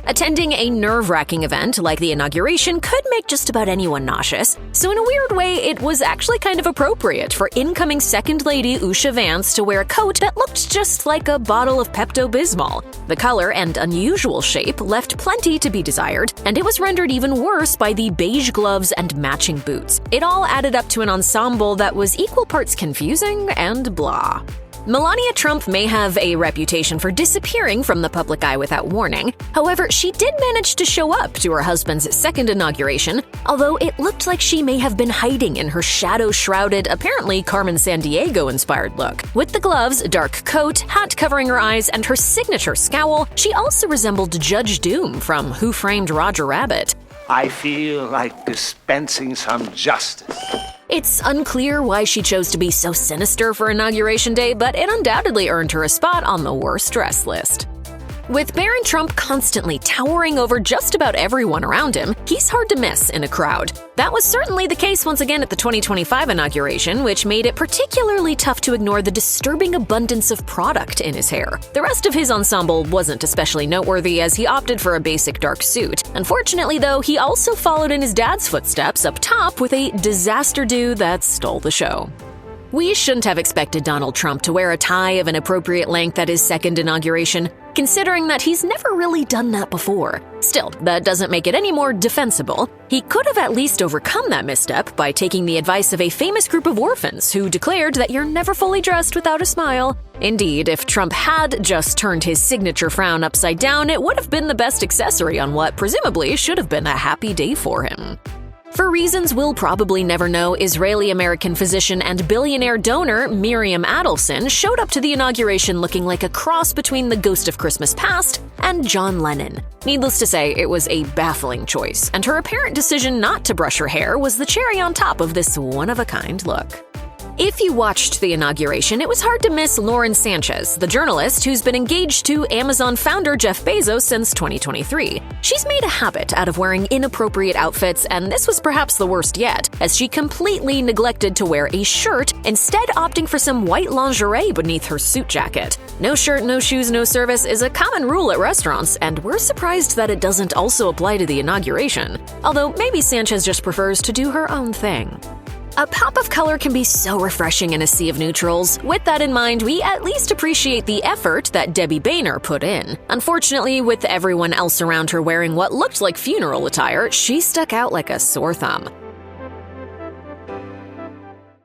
Attending a nerve-wracking event like the inauguration could make just about anyone nauseous, so in a weird way, it was actually kind of appropriate for incoming Second Lady Usha Vance to wear a coat that looked just like a bottle of Pepto-Bismol. The color and unusual shape left plenty to be desired, and it was rendered even worse by the beige gloves and matching boots. It all added up to an ensemble that was equal parts confusing and blah. Melania Trump may have a reputation for disappearing from the public eye without warning. However, she did manage to show up to her husband's second inauguration, although it looked like she may have been hiding in her shadow-shrouded, apparently Carmen Sandiego-inspired look. With the gloves, dark coat, hat covering her eyes, and her signature scowl, she also resembled Judge Doom from Who Framed Roger Rabbit. I feel like dispensing some justice. It's unclear why she chose to be so sinister for Inauguration Day, but it undoubtedly earned her a spot on the worst dress list. With Barron Trump constantly towering over just about everyone around him, he's hard to miss in a crowd. That was certainly the case once again at the 2025 inauguration, which made it particularly tough to ignore the disturbing abundance of product in his hair. The rest of his ensemble wasn't especially noteworthy as he opted for a basic dark suit. Unfortunately, though, he also followed in his dad's footsteps up top with a disaster do that stole the show. We shouldn't have expected Donald Trump to wear a tie of an appropriate length at his second inauguration, considering that he's never really done that before. Still, that doesn't make it any more defensible. He could have at least overcome that misstep by taking the advice of a famous group of orphans who declared that you're never fully dressed without a smile. Indeed, if Trump had just turned his signature frown upside down, it would have been the best accessory on what presumably should have been a happy day for him. For reasons we'll probably never know, Israeli-American physician and billionaire donor Miriam Adelson showed up to the inauguration looking like a cross between the Ghost of Christmas Past and John Lennon. Needless to say, it was a baffling choice, and her apparent decision not to brush her hair was the cherry on top of this one-of-a-kind look. If you watched the inauguration, it was hard to miss Lauren Sanchez, the journalist who's been engaged to Amazon founder Jeff Bezos since 2023. She's made a habit out of wearing inappropriate outfits, and this was perhaps the worst yet, as she completely neglected to wear a shirt, instead opting for some white lingerie beneath her suit jacket. No shirt, no shoes, no service is a common rule at restaurants, and we're surprised that it doesn't also apply to the inauguration. Although maybe Sanchez just prefers to do her own thing. A pop of color can be so refreshing in a sea of neutrals. With that in mind, we at least appreciate the effort that Debbie Boehner put in. Unfortunately, with everyone else around her wearing what looked like funeral attire, she stuck out like a sore thumb.